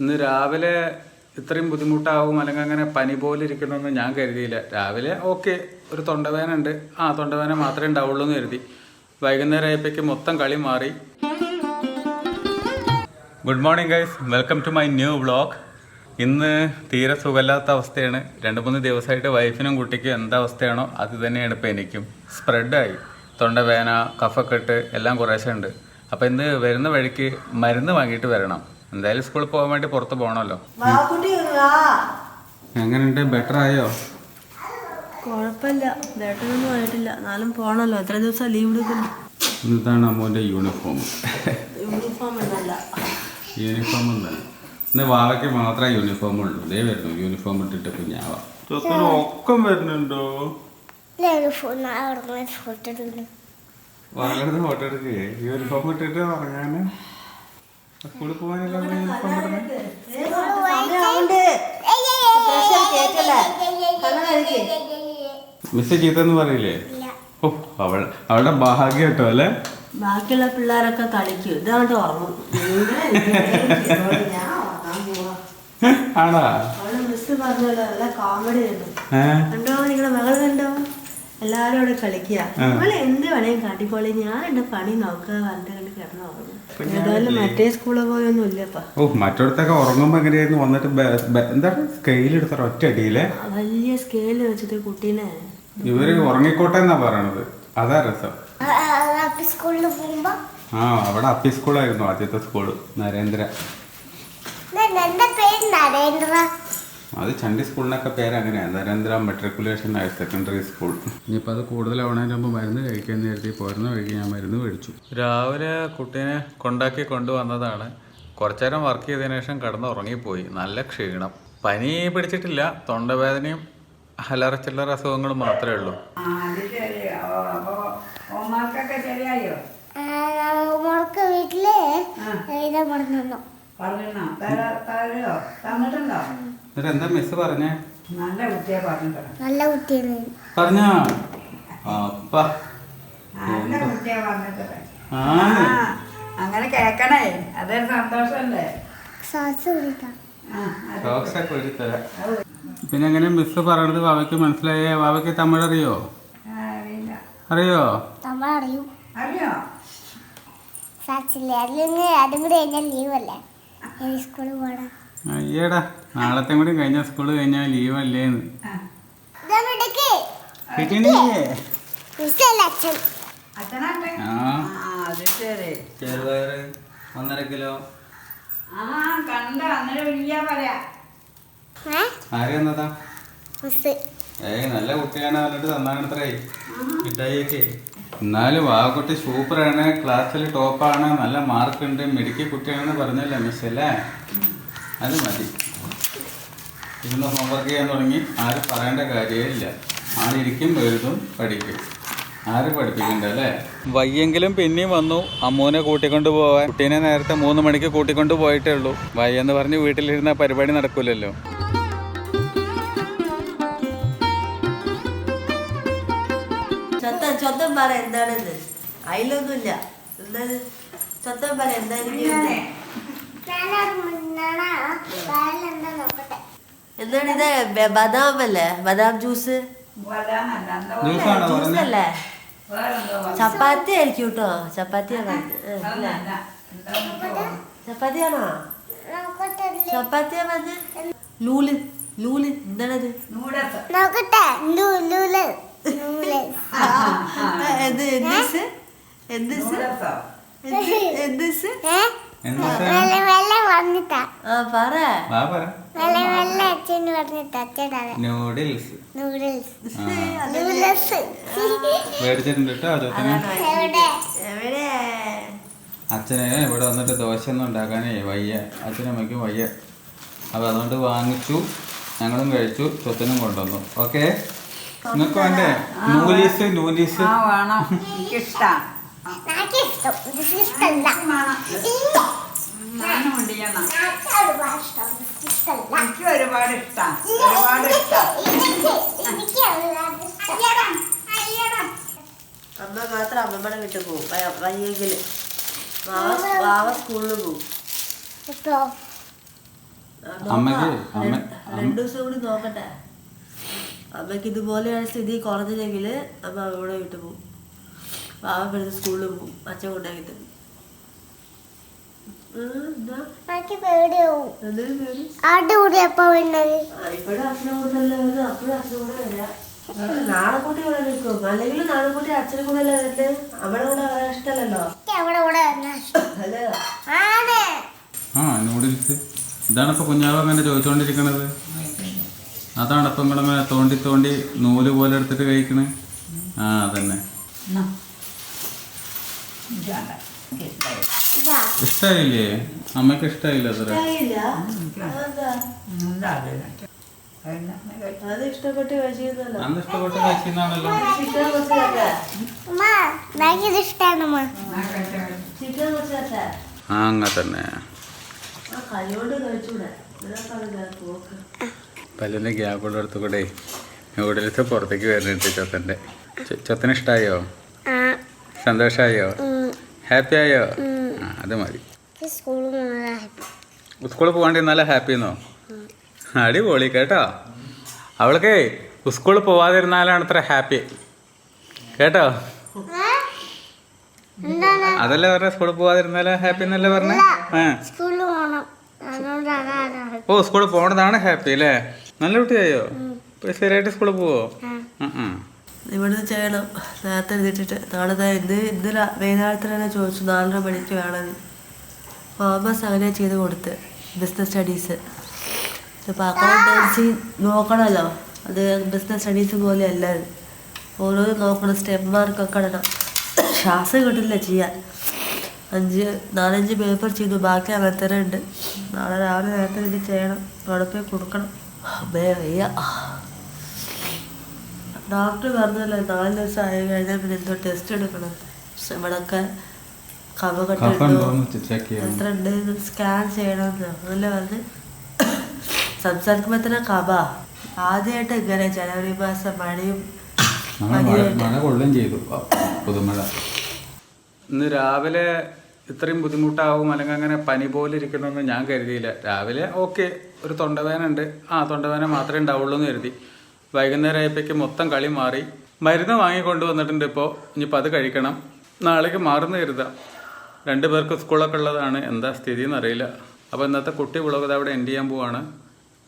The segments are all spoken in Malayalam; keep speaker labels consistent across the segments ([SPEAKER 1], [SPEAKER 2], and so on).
[SPEAKER 1] ഇന്ന് രാവിലെ ഇത്രയും ബുദ്ധിമുട്ടാവും അല്ലെങ്കിൽ അങ്ങനെ പനി പോലെ ഇരിക്കണമെന്ന് ഞാൻ കരുതിയില്ല. രാവിലെ ഓക്കെ ഒരു തൊണ്ടവേദന ഉണ്ട്, തൊണ്ടവേദന മാത്രമേ ഉണ്ടാവുള്ളൂ എന്ന് കരുതി. വൈകുന്നേരം ആയപ്പോഴേക്ക് മൊത്തം കളി മാറി. Good morning guys, welcome to my new vlog. ഇന്ന് തീരെ സുഖമില്ലാത്ത അവസ്ഥയാണ്. 2-3 ദിവസമായിട്ട് വൈഫിനും കുട്ടിക്കും എന്താ അവസ്ഥയാണോ അത് തന്നെയാണ് ഇപ്പോൾ എനിക്കും. സ്പ്രെഡായി തൊണ്ടവേദന, കഫക്കെട്ട് എല്ലാം കുറേശ്ശെ ഉണ്ട്. അപ്പോൾ ഇന്ന് വരുന്ന വഴിക്ക് മരുന്ന് വാങ്ങിയിട്ട് വരണം. എന്തായാലും സ്കൂളിൽ പോകാൻ വേണ്ടി പുറത്ത് പോകണമല്ലോ. എങ്ങനെയുണ്ട്, ബെറ്റർ ആയോ?
[SPEAKER 2] കുഴപ്പമില്ല, ബെറ്ററൊന്നും ആയിട്ടില്ല, എന്നാലും പോകണമല്ലോ. എത്ര ദിവസം ലീവ് എടുക്കുന്നു?
[SPEAKER 1] ഇതാണ് അമ്മൂൻ്റെ യൂണിഫോം.
[SPEAKER 2] യൂണിഫോം ഒന്നല്ല,
[SPEAKER 1] യൂണിഫോം ഒന്നല്ല. ഇന്ന് വാവയ്ക്ക് മാത്രമേ യൂണിഫോം ഉള്ളൂ. ഇതേ വരുന്നു യൂണിഫോം ഇട്ടിട്ട് കുഞ്ഞാവാ. ഒക്കം വരുന്നുണ്ടോ? വളരെ ഫോട്ടോ എടുക്കേ. യൂണിഫോം ഇട്ടിട്ട് പറഞ്ഞാല് സ്കൂളിൽ പോകാനല്ലോ യൂണിഫോം ഇടുന്നത്. മിസ് ചീത്തെന്ന് പറയില്ലേ? ഓ, അവളുടെ ഭാഗ്യം കേട്ടോ അല്ലേ.
[SPEAKER 2] ബാക്കിയുള്ള പിള്ളേരൊക്കെ കളിക്കും, ഇതാണ്ട് ഉറങ്ങും.
[SPEAKER 1] ആണോ?
[SPEAKER 2] അവള് മിസ് പറഞ്ഞല്ലോ, നല്ല കോമഡി ആയിരുന്നു. കണ്ടോ, നിങ്ങളുടെ മകൾ കണ്ടോ, എല്ലാരും അവിടെ കളിക്കുക. നിങ്ങൾ എന്ത് വേണേലും കാട്ടിക്കോളി, ഞാൻ എന്റെ പണി നോക്കുക, കണ്ട് കണ്ട് കിടന്ന് ഉറങ്ങും. ഏതായാലും മറ്റേ സ്കൂളിൽ പോയൊന്നും ഇല്ലപ്പാ.
[SPEAKER 1] ഓ, മറ്റോടത്തൊക്കെ ഉറങ്ങുമ്പോ എങ്ങനെയായിരുന്നു വന്നിട്ട് എന്താ സ്കെയിൽ എടുത്ത ഒറ്റ അടിയില്ലേ?
[SPEAKER 2] വലിയ സ്കെയില് വെച്ചിട്ട് കുട്ടീനെ.
[SPEAKER 1] ഇവര് ഉറങ്ങിക്കോട്ടെ എന്നാ പറയണത്, അതാ രസം. അവിടെ അപ്പി സ്കൂളായിരുന്നു ആദ്യത്തെ സ്കൂള്, നരേന്ദ്ര. അത് ചണ്ടി സ്കൂളിനൊക്കെ പേര് അങ്ങനെയാണ്, Narendra matriculation higher secondary school. ഇനിയിപ്പോൾ അത് കൂടുതലാവണതിന് മരുന്ന് കഴിക്കാന്ന് കരുതി പോരുന്ന വഴിക്ക് ഞാൻ മരുന്ന് മേടിച്ചു. രാവിലെ കുട്ടീനെ കൊണ്ടാക്കി കൊണ്ടുവന്നതാണ്. കുറച്ചു നേരം വർക്ക് ചെയ്തതിനു ശേഷം കിടന്ന് ഉറങ്ങിപ്പോയി. നല്ല ക്ഷീണം. പനി പിടിച്ചിട്ടില്ല, തൊണ്ടവേദനയും അല്ലറ ചില്ലറ അസുഖങ്ങളും മാത്രമേ ഉള്ളൂ. എന്താ മിസ് പറഞ്ഞേ? പറഞ്ഞോ?
[SPEAKER 3] അങ്ങനെ കേക്കണേ, അതൊരു സന്തോഷല്ലേ.
[SPEAKER 1] പിന്നെ എങ്ങനെ മിസ് പറയണത് വാവയ്ക്ക് മനസ്സിലായേ? വാവയ്ക്ക് തമിഴ് അറിയോ? അറിയോ?
[SPEAKER 3] അറിയോ?
[SPEAKER 1] അയ്യടാ, നാളത്തെ കൂടി കഴിഞ്ഞ സ്കൂള് കഴിഞ്ഞാൽ ലീവ് അല്ലേന്ന്. ചെറുപയറ് 1.5 കിലോ. ആരെന്നതാ? നല്ല കുട്ടിയാണ് പറഞ്ഞിട്ട് തന്നാണത്രേ മിഠായിയൊക്കെ. എന്നാലും വാവക്കുട്ടി സൂപ്പറാണ്, ക്ലാസ്സിൽ ടോപ്പാണ്, നല്ല മാർക്കുണ്ട്, മിടുക്കി കുട്ടിയാണെന്ന് പറഞ്ഞല്ലേ മിസ് അല്ലേ? അത് മതി. ഇന്ന് ഹോംവർക്ക് ചെയ്യാൻ തുടങ്ങി. ആരും പറയേണ്ട കാര്യമില്ല. ആളിരിക്കും, എഴുതും, പഠിക്കും. ആരും പഠിപ്പിക്കണ്ടല്ലേ. വയ്യെങ്കിലും പിന്നെയും വന്നു അമ്മൂനെ കൂട്ടിക്കൊണ്ട് പോവാൻ. കുട്ടീനെ നേരത്തെ 3 മണിക്ക് കൂട്ടിക്കൊണ്ട് പോയിട്ടേ ഉള്ളൂ. വയ്യെന്ന് പറഞ്ഞ് വീട്ടിലിരുന്ന പരിപാടി നടക്കൂലല്ലോ.
[SPEAKER 2] ചൊത്തം പറ, എന്താണെന്ന്? അതിലൊന്നുമില്ല. ചൊത്തം പറ, എന്താണിത്? ബദാം അല്ലേ? ബദാം ജ്യൂസ് ജ്യൂസല്ലേ? ചപ്പാത്തി ആയിരിക്കും കേട്ടോ. ചപ്പാത്തിയാണോ? ചപ്പാത്തിയാണോ? ചപ്പാത്തിയാ പറഞ്ഞ ലൂല്. ലൂല് എന്താണത്?
[SPEAKER 1] അച്ഛന് ഇവിടെ വന്നിട്ട് ദോശയൊന്നും ഉണ്ടാക്കാനേ വയ്യ, അച്ഛനമ്മയ്ക്കും വയ്യ. അപ്പോൾ അതുകൊണ്ട് വാങ്ങിച്ചു, ഞങ്ങളും കഴിച്ചു, സ്വത്തിനും കൊണ്ടുവന്നു. ഓക്കെ, നിങ്ങൾക്ക് വേണ്ടേ നൂലീസ്? നൂലീസ്
[SPEAKER 3] വേണം, എനിക്കിഷ്ടം. എനിക്ക് ഒരുപാട് ഇഷ്ടം, ഒരുപാട് ഇഷ്ടം.
[SPEAKER 2] അമ്മ മാത്രം അമ്മമ്മയുടെ വീട്ടിൽ പോകും വയ്യെങ്കില്. വാവ സ്കൂളിൽ പോകും.
[SPEAKER 1] അമ്മക്ക്
[SPEAKER 2] രണ്ടു ദിവസം കൂടി നോക്കട്ടെ. അമ്മക്ക് ഇതുപോലെയാണ് സ്ഥിതി കുറഞ്ഞില്ലെങ്കിൽ അമ്മ അവിടെ വീട്ടിൽ പോകും. പാവ പഠിച്ച് സ്കൂളിൽ പോകും. അച്ഛൻ കൊണ്ടാക്കിട്ട് ഇപ്പഴും അച്ഛനെ കൂട്ടല്ലേ വരുന്നത്. അപ്പോഴും അച്ഛനും കൂടെ വരാം. നാളെ കൂട്ടി ഇവിടെ നിൽക്കും. അല്ലെങ്കിൽ നാളെ കൂട്ടി അച്ഛനും കൂടെ അല്ലേ വരുന്നത്. അവിടെ കൂടെ വരാൻ ഇഷ്ടമല്ലല്ലോ. അല്ലേ
[SPEAKER 1] നൂഡിൽസ് ഇതാണ് ഇപ്പൊ കുഞ്ഞാവ് അങ്ങനെ ചോദിച്ചോണ്ടിരിക്കണത്. അതാണ് ഇപ്പൊ നിങ്ങളിങ്ങനെ തോണ്ടി തോണ്ടി നൂല് പോലെ എടുത്തിട്ട് കഴിക്കണേ. അതന്നെ ഇഷ്ടായില്ലേ? അമ്മക്ക് ഇഷ്ടായില്ല അത്ര.
[SPEAKER 2] അത് ഇഷ്ടപ്പെട്ട് കഴിച്ചല്ലോ.
[SPEAKER 1] അന്ന് ഇഷ്ടപ്പെട്ട് കഴിക്കുന്നതാണല്ലോ.
[SPEAKER 2] ചിക്കൻ കുറച്ച്
[SPEAKER 1] അങ്ങനെ തന്നെ
[SPEAKER 2] കൈകൊണ്ട് കഴിച്ചൂടെ. പോക്ക്
[SPEAKER 1] പല്ലിൻ്റെ ഗ്യാപ്പുള്ള അടുത്ത് കൂടെ നൂഡിൽസ് പുറത്തേക്ക് വരുന്നുണ്ട്. ചൊത്തന് ഇഷ്ടമായോ? സന്തോഷമായോ? ഹാപ്പി ആയോ? അത് മതി. സ്കൂളിൽ പോകാണ്ട് നല്ല ഹാപ്പി എന്നോ? അടിപൊളി കേട്ടോ. അവൾക്ക് സ്കൂളിൽ പോവാതിരുന്നാലാണ് അത്ര ഹാപ്പി കേട്ടോ. അതല്ലേ പറഞ്ഞ സ്കൂളിൽ പോവാതിരുന്നാലും ഹാപ്പി എന്നല്ലേ പറഞ്ഞേ? ഓ സ്കൂളിൽ പോണതാണ് ഹാപ്പി അല്ലേ? നല്ല കുട്ടിയായോ? ശരിയായിട്ട് സ്കൂളിൽ പോവോ?
[SPEAKER 2] ഇവിടുന്ന് ചെയ്യണം. നേരത്തെ എഴുതിട്ടിട്ട് നാളെ ഇന്ന് വൈകുന്നേരത്തിൽ തന്നെ ചോദിച്ചു 4:30 മണിക്ക് വേണമെന്ന്. കോമേഴ്സ് അങ്ങനെ ചെയ്ത് കൊടുത്ത് ബിസിനസ് സ്റ്റഡീസ്. ഇപ്പോൾ അക്കൗണ്ടൻസി നോക്കണമല്ലോ. അത് ബിസിനസ് സ്റ്റഡീസ് പോലെ അല്ല. ഓരോന്നും നോക്കണം. സ്റ്റെപ്പ് മാർക്കൊക്കെ ഇടണം. ശ്വാസം കിട്ടില്ല ചെയ്യാൻ. 4-5 പേപ്പർ ചെയ്തു. ബാക്കി അങ്ങനെ തന്നെ ഉണ്ട്. നാളെ രാവിലെ നേരത്തെ ഇത് ചെയ്യണം. അവിടെ പോയി കൊടുക്കണം. അമ്മേ വയ്യ. ഡോക്ടർ പറഞ്ഞല്ലോ 4 ദിവസം ആയി കഴിഞ്ഞാൽ പിന്നെ എന്തോ ടെസ്റ്റ് എടുക്കണം. ഇവിടെയൊക്കെ കഫകെട്ടുണ്ടോ എത്ര ഉണ്ട് സ്കാൻ ചെയ്യണമെന്ന് അതല്ലേ പറഞ്ഞ്. സംസാരിക്കുമ്പോൾ തന്നെ കഫ. ആദ്യമായിട്ട് ഇങ്ങനെ ജനുവരി മാസം മഴയും
[SPEAKER 1] മഴ കൊള്ളുകയും ചെയ്തു. പുതുമഴ ഇന്ന് രാവിലെ ഇത്രയും ബുദ്ധിമുട്ടാവും അല്ലെങ്കിൽ അങ്ങനെ പനി പോലെ ഇരിക്കണമെന്ന് ഞാൻ കരുതിയില്ല. രാവിലെ ഓക്കെ ഒരു തൊണ്ടവേദന ഉണ്ട്. തൊണ്ടവേദന മാത്രമേ ഉണ്ടാവുള്ളൂ എന്ന് കരുതി. വൈകുന്നേരം ആയപ്പോഴേക്ക് മൊത്തം കളി മാറി. മരുന്ന് വാങ്ങിക്കൊണ്ട് വന്നിട്ടുണ്ട്. ഇപ്പോൾ ഇനിയിപ്പോൾ അത് കഴിക്കണം. നാളേക്ക് മാറുന്ന കരുതാം. 2 പേർക്ക് സ്കൂളൊക്കെ ഉള്ളതാണ്. എന്താ സ്ഥിതി എന്നറിയില്ല. അപ്പോൾ ഇന്നത്തെ കുട്ടി വ്ളോഗ് അവിടെ എൻഡ് ചെയ്യാൻ പോവാണ്.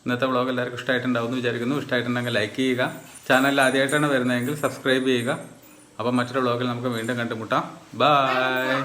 [SPEAKER 1] ഇന്നത്തെ വ്ളോഗ് എല്ലാവർക്കും ഇഷ്ടമായിട്ടുണ്ടാവും എന്ന് വിചാരിക്കുന്നു. ഇഷ്ടമായിട്ടുണ്ടെങ്കിൽ ലൈക്ക് ചെയ്യുക. ചാനലിൽ ആദ്യമായിട്ടാണ് വരുന്നതെങ്കിൽ സബ്സ്ക്രൈബ് ചെയ്യുക. അപ്പോൾ മറ്റൊരു വ്ളോഗിൽ നമുക്ക് വീണ്ടും കണ്ടുമുട്ടാം. ബൈ.